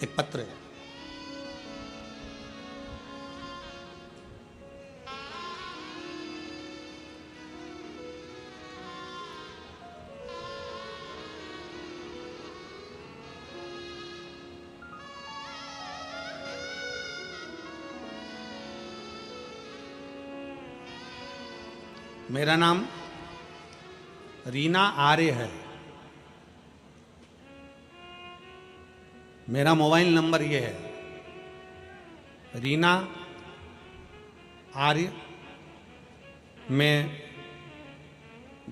एक पत्र है। मेरा नाम रीना आर्य है। मेरा मोबाइल नंबर ये है रीना आर्य। मैं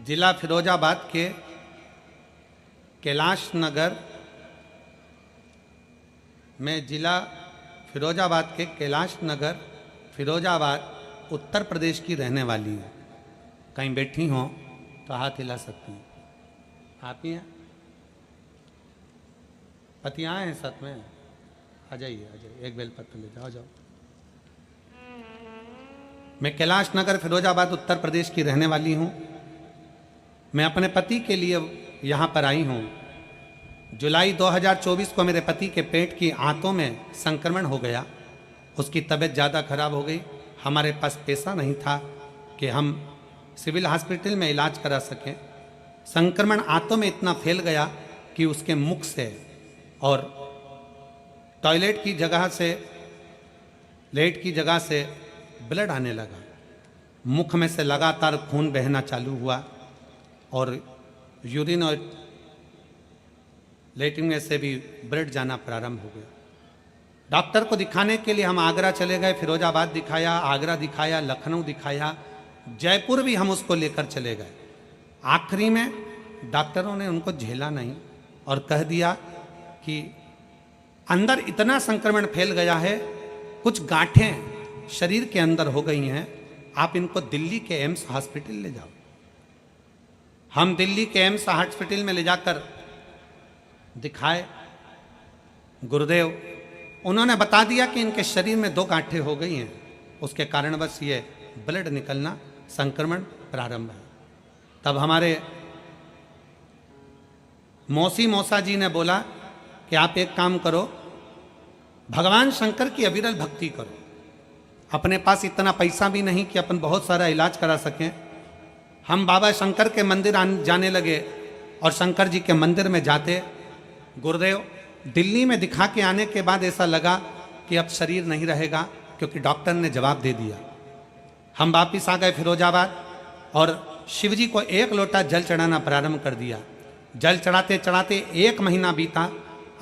जिला फिरोजाबाद के कैलाश नगर फिरोजाबाद उत्तर प्रदेश की रहने वाली हूँ। कहीं बैठी हो तो हाथ हिला सकती हैं। आप ही हैं? पति आए हैं साथ में? आ जाइए आ जाइए, एक बेलपत्र ले जाओ। जाओ। मैं कैलाश नगर फिरोजाबाद उत्तर प्रदेश की रहने वाली हूँ। मैं अपने पति के लिए यहाँ पर आई हूँ। जुलाई 2024 को मेरे पति के पेट की आंतों में संक्रमण हो गया। उसकी तबीयत ज़्यादा खराब हो गई। हमारे पास पैसा नहीं था कि हम सिविल हॉस्पिटल में इलाज करा सकें। संक्रमण आंतों में इतना फैल गया कि उसके मुख से और टॉयलेट की जगह से ब्लड आने लगा। मुख में से लगातार खून बहना चालू हुआ और यूरिन और लेटरिन में से भी ब्लड जाना प्रारंभ हो गया। डॉक्टर को दिखाने के लिए हम आगरा चले गए। फिरोजाबाद दिखाया, आगरा दिखाया, लखनऊ दिखाया, जयपुर भी हम उसको लेकर चले गए। आखिरी में डॉक्टरों ने उनको झेला नहीं और कह दिया कि अंदर इतना संक्रमण फैल गया है, कुछ गांठें शरीर के अंदर हो गई हैं, आप इनको दिल्ली के एम्स हॉस्पिटल ले जाओ। हम दिल्ली के एम्स हॉस्पिटल में ले जाकर दिखाए गुरुदेव। उन्होंने बता दिया कि इनके शरीर में 2 गांठें हो गई हैं, उसके कारणवश ये ब्लड निकलना, संक्रमण प्रारंभ है। तब हमारे मौसा जी ने बोला कि आप एक काम करो, भगवान शंकर की अविरल भक्ति करो। अपने पास इतना पैसा भी नहीं कि अपन बहुत सारा इलाज करा सकें। हम बाबा शंकर के मंदिर जाने लगे और शंकर जी के मंदिर में जाते। गुरुदेव, दिल्ली में दिखा के आने के बाद ऐसा लगा कि अब शरीर नहीं रहेगा, क्योंकि डॉक्टर ने जवाब दे दिया। हम वापिस आ गए फिरोजाबाद और शिव जी को 1 लोटा जल चढ़ाना प्रारंभ कर दिया। जल चढ़ाते चढ़ाते 1 महीना बीता।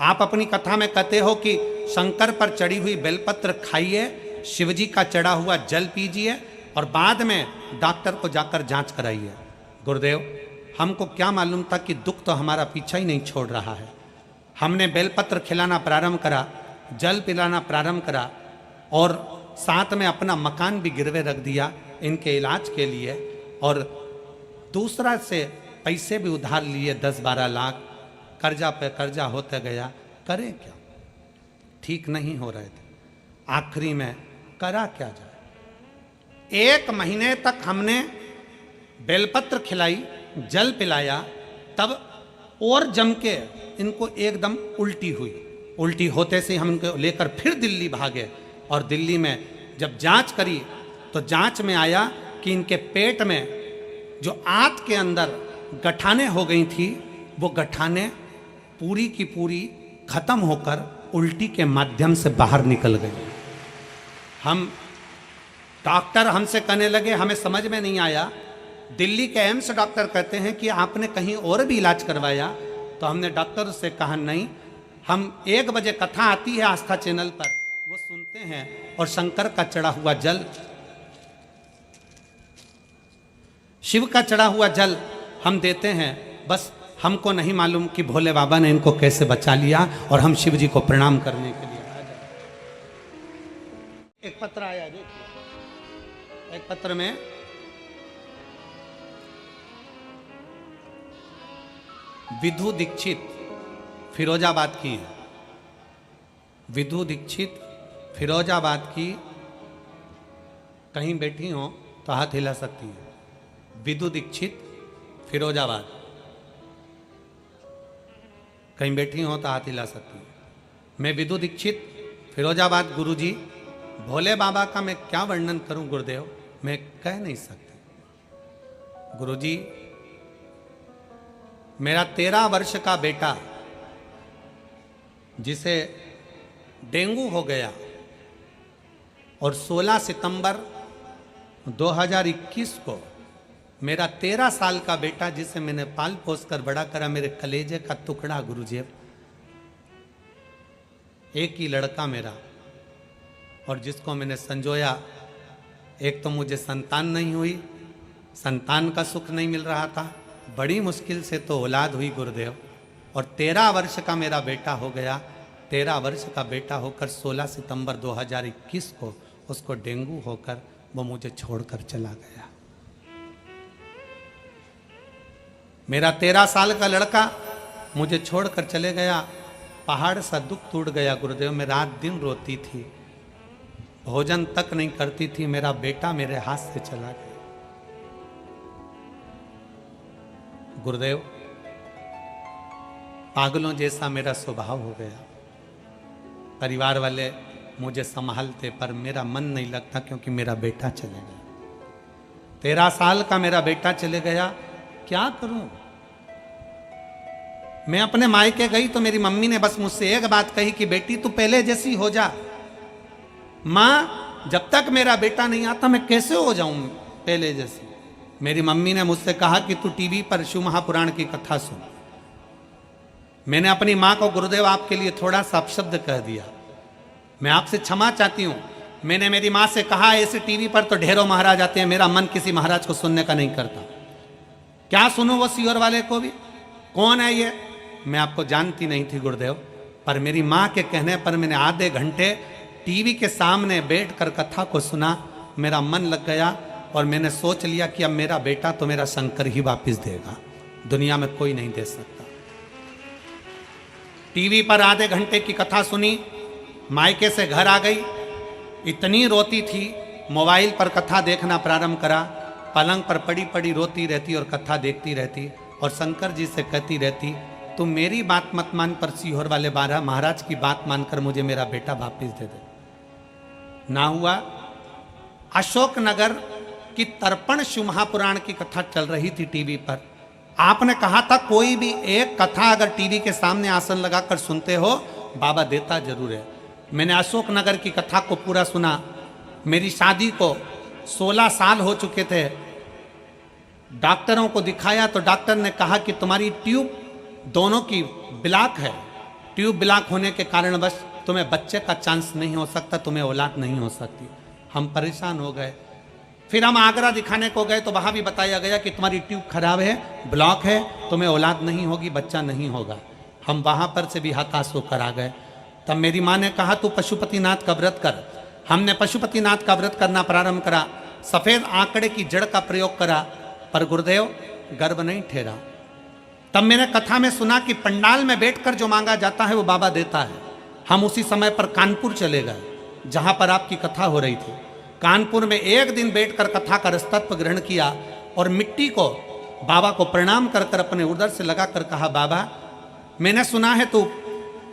आप अपनी कथा में कहते हो कि शंकर पर चढ़ी हुई बेलपत्र खाइए, शिव जी का चढ़ा हुआ जल पीजिए और बाद में डॉक्टर को जाकर जांच कराइए। गुरुदेव, हमको क्या मालूम था कि दुख तो हमारा पीछा ही नहीं छोड़ रहा है। हमने बेलपत्र खिलाना प्रारंभ करा, जल पिलाना प्रारंभ करा और साथ में अपना मकान भी गिरवे रख दिया इनके इलाज के लिए, और दूसरा से पैसे भी उधार लिए 10-12 लाख। कर्जा पे कर्जा होते गया। करें क्या? ठीक नहीं हो रहे थे। आखिरी में करा क्या जाए। 1 महीने तक हमने बेलपत्र खिलाई, जल पिलाया, तब और जम के इनको एकदम उल्टी हुई। उल्टी होते से हम इनको लेकर फिर दिल्ली भागे और दिल्ली में जब जांच करी तो जांच में आया कि इनके पेट में जो आंत के अंदर गठाने हो गई थी, वो गठाने पूरी की पूरी खत्म होकर उल्टी के माध्यम से बाहर निकल गई। हम डॉक्टर हमसे कहने लगे, हमें समझ में नहीं आया। दिल्ली के एम्स डॉक्टर कहते हैं कि आपने कहीं और भी इलाज करवाया? तो हमने डॉक्टर से कहा नहीं, हम 1 बजे कथा आती है आस्था चैनल पर, वो सुनते हैं और शंकर का चढ़ा हुआ जल, शिव का चढ़ा हुआ जल हम देते हैं। बस हमको नहीं मालूम कि भोले बाबा ने इनको कैसे बचा लिया और हम शिव जी को प्रणाम करने के लिए आ जाए। एक पत्र आया, देखिए। एक पत्र में विधु दीक्षित फिरोजाबाद की है। विधु दीक्षित फिरोजाबाद की, कहीं बैठी हो तो हाथ हिला सकती है। विधु दीक्षित फिरोजाबाद, कहीं बैठी हो तो हाथ हिला सकती है। मैं विदु दीक्षित, फिरोजाबाद गुरुजी, भोले बाबा का मैं क्या वर्णन करूं गुरुदेव, मैं कह नहीं सकता। गुरुजी, मेरा 13 वर्ष का बेटा जिसे डेंगू हो गया और 16 सितंबर 2021 को मेरा 13 साल का बेटा जिसे मैंने पाल पोस कर बड़ा करा, मेरे कलेजे का टुकड़ा गुरुजी, एक ही लड़का मेरा, और जिसको मैंने संजोया। एक तो मुझे संतान नहीं हुई, संतान का सुख नहीं मिल रहा था, बड़ी मुश्किल से तो औलाद हुई गुरुदेव, और 13 वर्ष का मेरा बेटा हो गया। 13 वर्ष का बेटा होकर 16 सितंबर 2021 को उसको डेंगू होकर वो मुझे छोड़कर चला गया। मेरा 13 साल का लड़का मुझे छोड़कर चले गया। पहाड़ सा दुख टूट गया गुरुदेव। मैं रात दिन रोती थी, भोजन तक नहीं करती थी। मेरा बेटा मेरे हाथ से चला गया गुरुदेव। पागलों जैसा मेरा स्वभाव हो गया। परिवार वाले मुझे संभालते पर मेरा मन नहीं लगता, क्योंकि मेरा बेटा चले गया। 13 साल का मेरा बेटा चले गया। क्या करूं? मैं अपने मायके गई तो मेरी मम्मी ने बस मुझसे एक बात कही कि बेटी तू पहले जैसी हो जा। मां, जब तक मेरा बेटा नहीं आता मैं कैसे हो जाऊं पहले जैसी। मेरी मम्मी ने मुझसे कहा कि तू टीवी पर शिव महापुराण की कथा सुन। मैंने अपनी मां को गुरुदेव आपके लिए थोड़ा सा अपशब्द कह दिया, मैं आपसे क्षमा चाहती हूं। मैंने मेरी मां से कहा ऐसे टीवी पर तो ढेरों महाराज आते हैं, मेरा मन किसी महाराज को सुनने का नहीं करता। क्या सुनूं वो सीहोर वाले को भी? कौन है ये? मैं आपको जानती नहीं थी गुरुदेव, पर मेरी मां के कहने पर मैंने आधे घंटे टीवी के सामने बैठकर कथा को सुना। मेरा मन लग गया और मैंने सोच लिया कि अब मेरा बेटा तो मेरा शंकर ही वापस देगा, दुनिया में कोई नहीं दे सकता। टीवी पर आधे घंटे की कथा सुनी, मायके से घर आ गई, इतनी रोती थी, मोबाइल पर कथा देखना प्रारंभ करा। पलंग पर पड़ी पड़ी रोती रहती और कथा देखती रहती, और शंकर जी से कहती रहती तुम मेरी बात मत मान, पर सीहोर वाले 12 महाराज की बात मानकर मुझे मेरा बेटा वापस दे दे। ना हुआ। अशोकनगर की तर्पण शिव महापुराण की कथा चल रही थी टीवी पर। आपने कहा था कोई भी एक कथा अगर टीवी के सामने आसन लगाकर सुनते हो बाबा देता जरूर है। मैंने अशोकनगर की कथा को पूरा सुना। मेरी शादी को 16 साल हो चुके थे। डॉक्टरों को दिखाया तो डॉक्टर ने कहा कि तुम्हारी ट्यूब दोनों की ब्लॉक है, ट्यूब ब्लॉक होने के कारण बस तुम्हें बच्चे का चांस नहीं हो सकता, तुम्हें औलाद नहीं हो सकती। हम परेशान हो गए। फिर हम आगरा दिखाने को गए तो वहां भी बताया गया कि तुम्हारी ट्यूब खराब है, ब्लॉक है, तुम्हें औलाद नहीं होगी, बच्चा नहीं होगा। हम वहां पर से भी हताश होकर आ गए। तब मेरी माँ ने कहा तू पशुपतिनाथ का व्रत कर। हमने पशुपतिनाथ का व्रत करना प्रारंभ करा। सफेद आंकड़े की जड़ का प्रयोग करा, पर गुरुदेव गर्भ नहीं ठहरा। तब मैंने कथा में सुना कि पंडाल में बैठकर जो मांगा जाता है वो बाबा देता है। हम उसी समय पर कानपुर चले गए जहां पर आपकी कथा हो रही थी। कानपुर में एक दिन बैठकर कथा का रसतत्व ग्रहण किया और मिट्टी को बाबा को प्रणाम कर कर अपने उदर से लगाकर कहा बाबा मैंने सुना है तू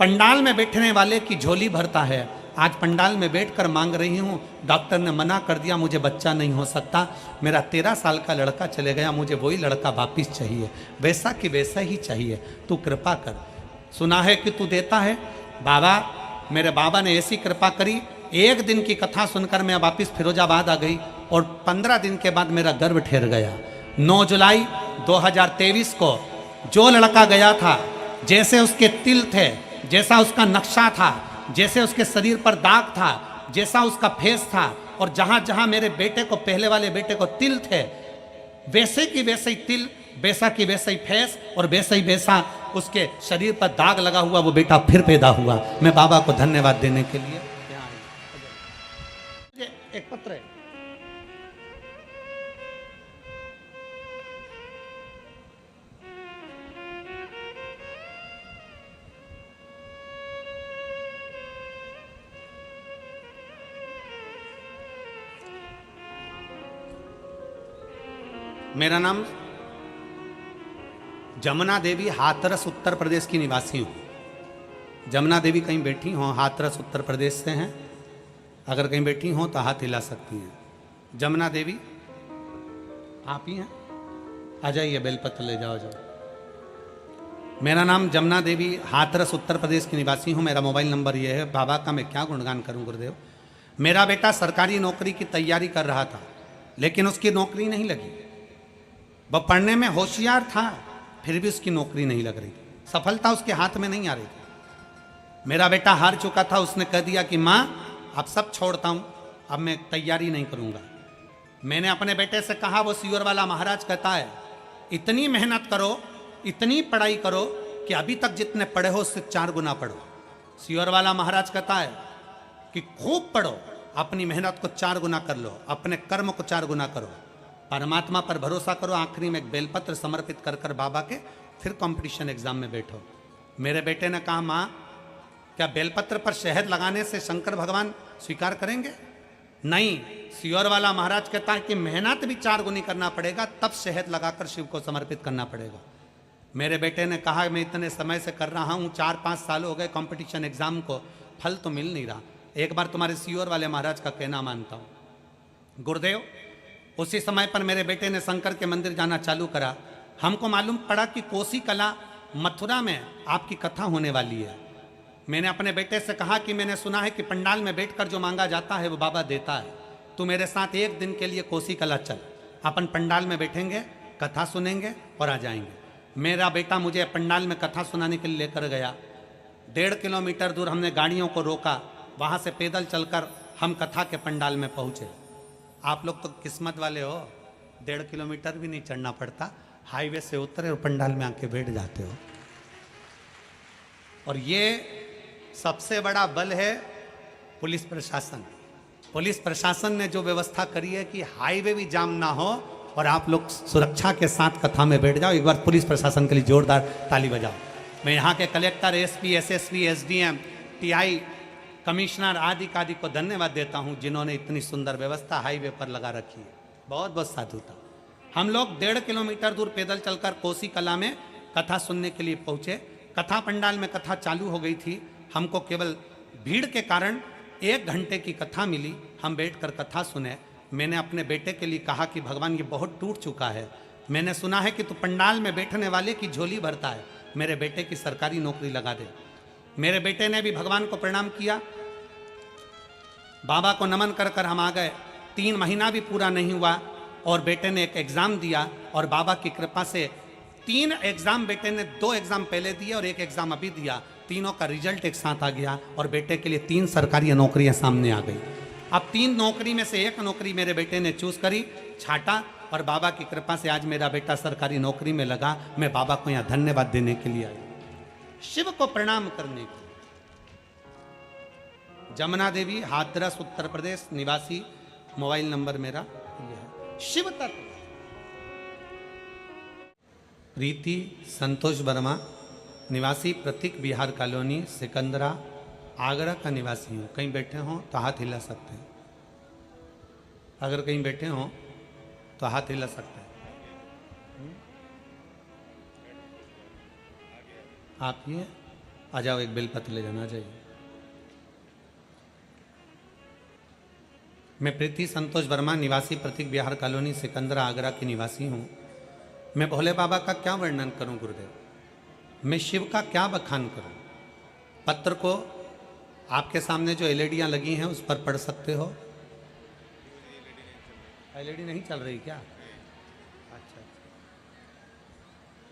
पंडाल में बैठने वाले की झोली भरता है। आज पंडाल में बैठकर मांग रही हूँ, डॉक्टर ने मना कर दिया, मुझे बच्चा नहीं हो सकता। मेरा 13 साल का लड़का चले गया, मुझे वही लड़का वापिस चाहिए, वैसा कि वैसा ही चाहिए, तू कृपा कर। सुना है कि तू देता है बाबा। मेरे बाबा ने ऐसी कृपा करी, एक दिन की कथा सुनकर मैं वापिस फिरोजाबाद आ गई और 15 दिन के बाद मेरा गर्भ ठहर गया। 9 जुलाई 2023 को जो लड़का गया था, जैसे उसके तिल थे, जैसा उसका नक्शा था, जैसे उसके शरीर पर दाग था, जैसा उसका फेस था, और जहां जहां मेरे बेटे को, पहले वाले बेटे को तिल थे, वैसे की वैसे ही तिल, वैसा की वैसा ही फेस और वैसा ही वैसा उसके शरीर पर दाग लगा हुआ वो बेटा फिर पैदा हुआ। मैं बाबा को धन्यवाद देने के लिए एक पत्र है। मेरा नाम जमुना देवी, हाथरस उत्तर प्रदेश की निवासी हूं। जमुना देवी कहीं बैठी हों, हाथरस उत्तर प्रदेश से हैं, अगर कहीं बैठी हों तो हाथ हिला सकती हैं। जमुना देवी आप ही हैं? आ जाइए, बेलपत्र ले जाओ जाओ। मेरा नाम जमुना देवी, हाथरस उत्तर प्रदेश की निवासी हूँ। मेरा मोबाइल नंबर ये है। बाबा का मैं क्या गुणगान करूँ गुरुदेव। मेरा बेटा सरकारी नौकरी की तैयारी कर रहा था, लेकिन उसकी नौकरी नहीं लगी। वह पढ़ने में होशियार था, फिर भी उसकी नौकरी नहीं लग रही थी, सफलता उसके हाथ में नहीं आ रही थी। मेरा बेटा हार चुका था, उसने कह दिया कि माँ अब सब छोड़ता हूँ, अब मैं तैयारी नहीं करूँगा। मैंने अपने बेटे से कहा, वो सीवर वाला महाराज कहता है इतनी मेहनत करो, इतनी पढ़ाई करो कि अभी तक जितने पढ़े हो उससे 4 गुना पढ़ो। सीवर वाला महाराज कहता है कि खूब पढ़ो, अपनी मेहनत को 4 गुना कर लो, अपने कर्म को 4 गुना करो, परमात्मा पर भरोसा करो। आखिरी में एक बेलपत्र समर्पित कर कर बाबा के फिर कंपटीशन एग्जाम में बैठो। मेरे बेटे ने कहा, माँ क्या बेलपत्र पर शहद लगाने से शंकर भगवान स्वीकार करेंगे? नहीं, सीवर वाला महाराज कहता है कि मेहनत भी 4 गुनी करना पड़ेगा, तब शहद लगाकर शिव को समर्पित करना पड़ेगा। मेरे बेटे ने कहा, मैं इतने समय से कर रहा हूँ, 4-5 साल हो गए कंपटीशन एग्जाम को, फल तो मिल नहीं रहा। एक बार तुम्हारे सीवर वाले महाराज का कहना मानता हूँ। गुरुदेव, उसी समय पर मेरे बेटे ने शंकर के मंदिर जाना चालू करा। हमको मालूम पड़ा कि कोसी कला मथुरा में आपकी कथा होने वाली है। मैंने अपने बेटे से कहा कि मैंने सुना है कि पंडाल में बैठकर जो मांगा जाता है वो बाबा देता है, तू मेरे साथ एक दिन के लिए कोसी कला चल, अपन पंडाल में बैठेंगे, कथा सुनेंगे और आ जाएंगे। मेरा बेटा मुझे पंडाल में कथा सुनाने के लिए लेकर गया। 1.5 किलोमीटर दूर हमने गाड़ियों को रोका, वहाँ से पैदल चलकर हम कथा के पंडाल में पहुँचे। आप लोग तो किस्मत वाले हो, 1.5 किलोमीटर भी नहीं चढ़ना पड़ता, हाईवे से उतरे और पंडाल में आके बैठ जाते हो। और ये सबसे बड़ा बल है पुलिस प्रशासन। पुलिस प्रशासन ने जो व्यवस्था करी है कि हाईवे भी जाम ना हो और आप लोग सुरक्षा के साथ कथा में बैठ जाओ। एक बार पुलिस प्रशासन के लिए जोरदार ताली बजाओ। मैं यहाँ के collector, SP, SSP, SDM, TI, commissioner आदि को धन्यवाद देता हूँ, जिन्होंने इतनी सुंदर व्यवस्था हाईवे पर लगा रखी है। बहुत बहुत साधुता। हम लोग 1.5 किलोमीटर दूर पैदल चलकर कोसी कला में कथा सुनने के लिए पहुँचे। कथा पंडाल में कथा चालू हो गई थी। हमको केवल भीड़ के कारण 1 घंटे की कथा मिली। हम बैठकर कथा सुने। मैंने अपने बेटे के लिए कहा कि भगवान ये बहुत टूट चुका है, मैंने सुना है कि तू पंडाल में बैठने वाले की झोली भरता है, मेरे बेटे की सरकारी नौकरी लगा दे। मेरे बेटे ने भी भगवान को प्रणाम किया, बाबा को नमन कर कर हम आ गए। 3 महीना भी पूरा नहीं हुआ और बेटे ने एक एग्ज़ाम दिया और बाबा की कृपा से 3 एग्ज़ाम, बेटे ने 2 एग्ज़ाम पहले दिए और 1 एग्ज़ाम अभी दिया। तीनों का रिजल्ट एक साथ आ गया और बेटे के लिए 3 सरकारी नौकरियां सामने आ गई। अब 3 नौकरी में से 1 नौकरी मेरे बेटे ने चूज करी, छाटा, और बाबा की कृपा से आज मेरा बेटा सरकारी नौकरी में लगा। मैं बाबा को यहाँ धन्यवाद देने के लिए आई, शिव को प्रणाम करने के लिए। जमुना देवी, हाथरस उत्तर प्रदेश निवासी, मोबाइल नंबर मेरा यह है। शिव तत्व। प्रीति संतोष वर्मा, निवासी प्रतीक बिहार कॉलोनी, सिकंदरा, आगरा का निवासी हूँ। कहीं बैठे हों तो हाथ हिला सकते हैं, अगर कहीं बैठे हों तो हाथ हिला सकते हैं। आप ये आ जाओ, एक बेलपत्र ले जाना चाहिए। मैं प्रीति संतोष वर्मा, निवासी प्रतीक बिहार कॉलोनी, सिकंदरा, आगरा की निवासी हूँ। मैं भोले बाबा का क्या वर्णन करूं गुरुदेव, मैं शिव का क्या बखान करूं। पत्र को आपके सामने जो एलईडियां लगी हैं उस पर पढ़ सकते हो। एलईडी नहीं चल रही क्या? अच्छा,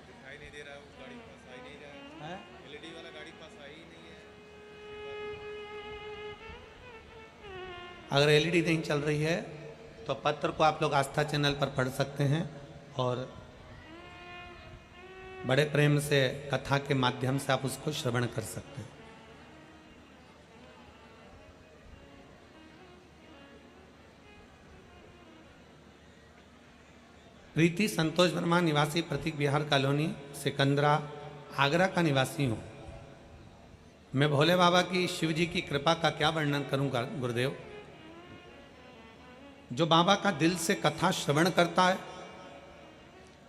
दिखाई नहीं दे रहा है, वो गाड़ी पास आ ही नहीं रहा है। एलईडी वाला गाड़ी पास आ ही नहीं है। अगर एलईडी नहीं चल रही है तो पत्र को आप लोग आस्था चैनल पर पढ़ सकते हैं और बड़े प्रेम से कथा के माध्यम से आप उसको श्रवण कर सकते हैं। प्रीति संतोष वर्मा, निवासी प्रतीक बिहार कॉलोनी, सिकंदरा, आगरा का निवासी हूँ। मैं भोले बाबा की, शिव जी की कृपा का क्या वर्णन करूँगा गुरुदेव। जो बाबा का दिल से कथा श्रवण करता है,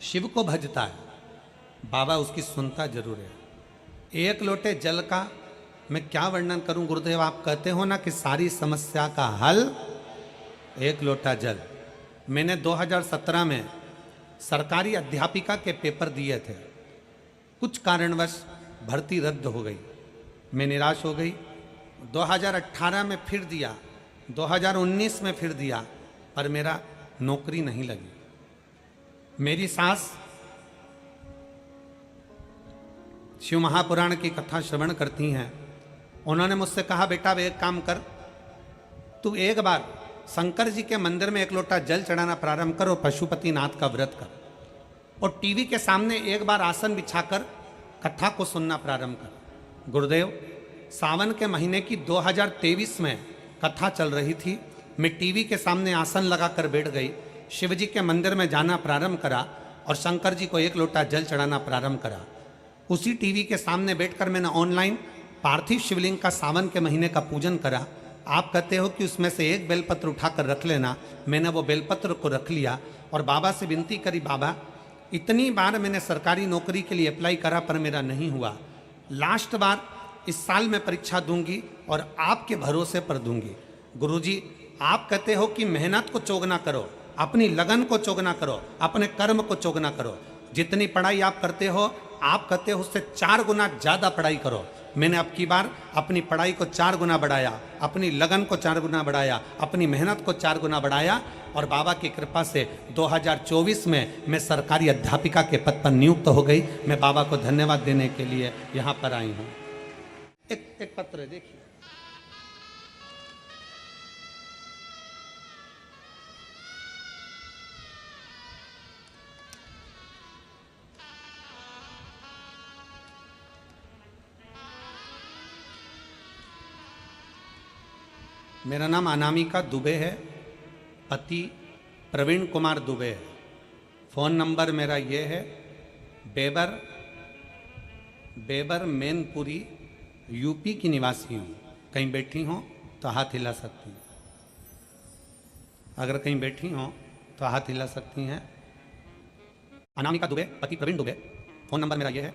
शिव को भजता है, बाबा उसकी सुनता जरूर है। 1 लोटे जल का मैं क्या वर्णन करूं गुरुदेव, आप कहते हो ना कि सारी समस्या का हल एक लोटा जल। मैंने 2017 में सरकारी अध्यापिका के पेपर दिए थे, कुछ कारणवश भर्ती रद्द हो गई, मैं निराश हो गई। 2018 में फिर दिया, 2019 में फिर दिया, पर मेरा नौकरी नहीं लगी। मेरी सास शिव महापुराण की कथा श्रवण करती हैं। उन्होंने मुझसे कहा, बेटा अब एक काम कर, तू एक बार शंकर जी के मंदिर में एक लोटा जल चढ़ाना प्रारंभ कर और पशुपतिनाथ का व्रत कर, और टीवी के सामने एक बार आसन बिछाकर कथा को सुनना प्रारंभ कर। गुरुदेव, सावन के महीने की 2023 में कथा चल रही थी, मैं टीवी के सामने आसन लगाकर बैठ गई, शिव जी के मंदिर में जाना प्रारंभ करा और शंकर जी को एक लोटा जल चढ़ाना प्रारंभ करा। उसी टीवी के सामने बैठकर मैंने ऑनलाइन पार्थिव शिवलिंग का सावन के महीने का पूजन करा। आप कहते हो कि उसमें से एक बेलपत्र उठाकर रख लेना, मैंने वो बेलपत्र को रख लिया और बाबा से विनती करी, बाबा इतनी बार मैंने सरकारी नौकरी के लिए अप्लाई करा पर मेरा नहीं हुआ, लास्ट बार इस साल मैं परीक्षा दूंगी और आपके भरोसे पर दूंगी। गुरुजी, आप कहते हो कि मेहनत को चोगना करो, अपनी लगन को चोगना करो, अपने कर्म को चोगना करो। जितनी पढ़ाई आप करते हो, आप कहते हो उससे 4 गुना ज़्यादा पढ़ाई करो। मैंने अब की बार अपनी पढ़ाई को 4 गुना बढ़ाया, अपनी लगन को 4 गुना बढ़ाया, अपनी मेहनत को 4 गुना बढ़ाया, और बाबा की कृपा से 2024 में मैं सरकारी अध्यापिका के पद पर नियुक्त हो गई। मैं बाबा को धन्यवाद देने के लिए यहाँ पर आई हूँ। एक पत्र है, देखिए। मेरा नाम अनामिका दुबे है, पति प्रवीण कुमार दुबे है। फ़ोन नंबर मेरा ये है, बेबर मैनपुरी, यूपी की निवासी हूँ। कहीं बैठी हो तो हाथ हिला सकती हैं, अगर कहीं बैठी हो तो हाथ हिला सकती हैं। अनामिका दुबे, पति प्रवीण दुबे, फ़ोन नंबर मेरा ये है,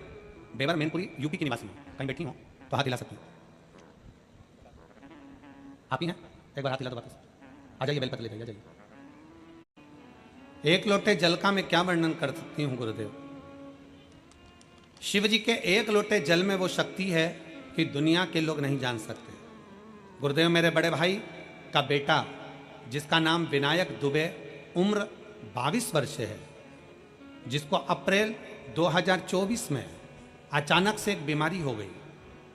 बेबर मैनपुरी, यूपी की निवासी हूँ। कहीं बैठी हो तो हाथ हिला सकती हैं। आप ही हैं, एक बार हाथ हिला दो वापस। आ जाइए, बेलपत्र ले जाइए, आ जाइए। एक लोटे जल का मैं क्या वर्णन कर सकती हूँ गुरुदेव। शिव जी के एक लोटे जल में वो शक्ति है कि दुनिया के लोग नहीं जान सकते। गुरुदेव, मेरे बड़े भाई का बेटा जिसका नाम विनायक दुबे, उम्र 22 वर्ष है, जिसको अप्रैल 2024 में अचानक से एक बीमारी हो गई,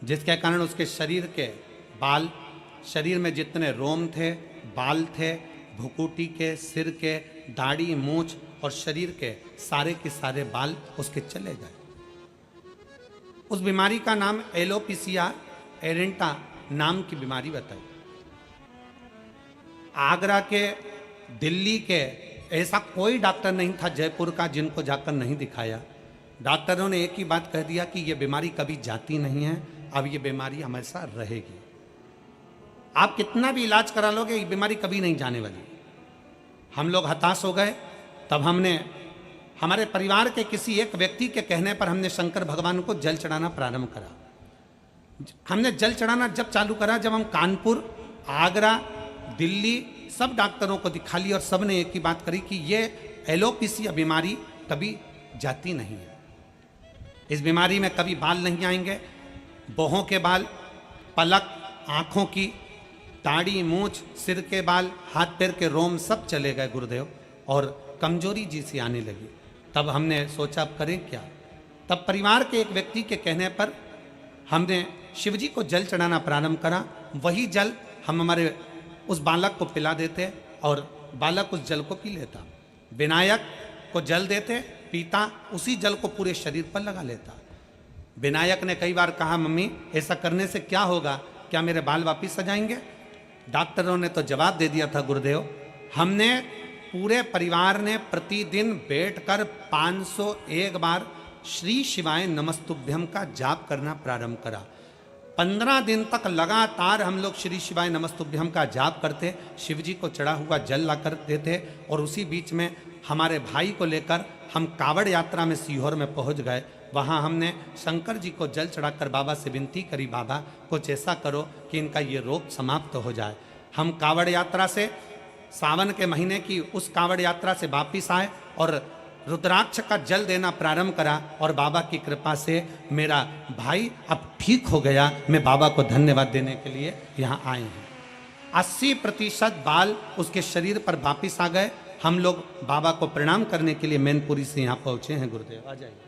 जिसके कारण उसके शरीर के बाल, शरीर में जितने रोम थे, बाल थे, भुकुटी के, सिर के, दाढ़ी, मूंछ और शरीर के सारे बाल उसके चले गए। उस बीमारी का नाम एलोपेशिया एरेंटा नाम की बीमारी बताई। आगरा के, दिल्ली के, ऐसा कोई डॉक्टर नहीं था जयपुर का जिनको जाकर नहीं दिखाया। डॉक्टरों ने एक ही बात कह दिया कि यह बीमारी कभी जाती नहीं है, अब ये बीमारी हमेशा रहेगी। आप कितना भी इलाज करा लोगे, ये बीमारी कभी नहीं जाने वाली। हम लोग हताश हो गए। तब हमने, हमारे परिवार के किसी एक व्यक्ति के कहने पर हमने शंकर भगवान को जल चढ़ाना प्रारंभ करा। हमने जल चढ़ाना जब चालू करा, जब हम कानपुर, आगरा, दिल्ली सब डॉक्टरों को दिखा ली और सब ने एक ही बात करी कि ये एलोपेशिया बीमारी कभी जाती नहीं है। इस बीमारी में कभी बाल नहीं आएंगे, बाहों के बाल, पलक, आँखों की, दाढ़ी, मूछ, सिर के बाल, हाथ पैर के रोम सब चले गए गुरुदेव, और कमजोरी जी सी आने लगी। तब हमने सोचा अब करें क्या। तब परिवार के एक व्यक्ति के कहने पर हमने शिवजी को जल चढ़ाना प्रारंभ करा। वही जल हम हमारे उस बालक को पिला देते और बालक उस जल को पी लेता। विनायक को जल देते, पीता, उसी जल को पूरे शरीर पर लगा लेता। विनायक ने कई बार कहा, मम्मी ऐसा करने से क्या होगा, क्या मेरे बाल वापिस आ जाएंगे। डॉक्टरों ने तो जवाब दे दिया था गुरुदेव, हमने पूरे परिवार ने प्रतिदिन बैठकर 501 बार श्री शिवाय नमस्तुभ्यम का जाप करना प्रारंभ करा। 15 दिन तक लगातार हम लोग श्री शिवाय नमस्तुभ्यम का जाप करते, शिव जी को चढ़ा हुआ जल ला कर देते, और उसी बीच में हमारे भाई को लेकर हम कावड़ यात्रा में सीहोर में पहुंच गए। वहाँ हमने शंकर जी को जल चढ़ाकर बाबा से विनती करी, बाबा कुछ ऐसा करो कि इनका ये रोग समाप्त हो जाए। हम कांवड़ यात्रा से सावन के महीने की उस कांवड़ यात्रा से वापिस आए और रुद्राक्ष का जल देना प्रारंभ करा और बाबा की कृपा से मेरा भाई अब ठीक हो गया। मैं बाबा को धन्यवाद देने के लिए यहाँ आए हैं। 80% बाल उसके शरीर पर वापिस आ गए। हम लोग बाबा को प्रणाम करने के लिए मैनपुरी से यहाँ पहुँचे हैं। गुरुदेव आ जाइए।